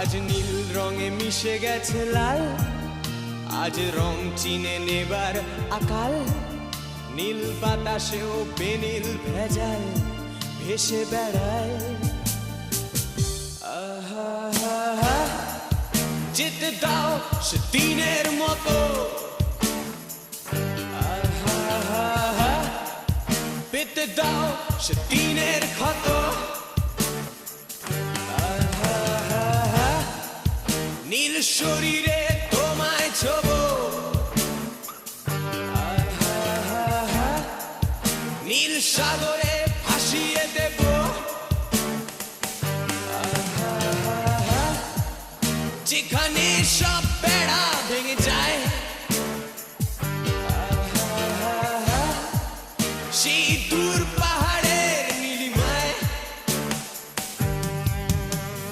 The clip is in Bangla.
আজ নীল রঙে মিশে গেছে লাল, আজ রং চিনে নেবার আকাল। নীল বাতাসেও বেনীল ভেজাল ভেসে বেড়ায়। আহা, যেতে দাও সে দিনের মতো। আহা, পেতে দাও সে দিনের ক্ষত। আহা, নীল শরীরে তোমায় ছোবো। আহা, নীল সাগরে ভাসিয়ে দেব। যেখানে সব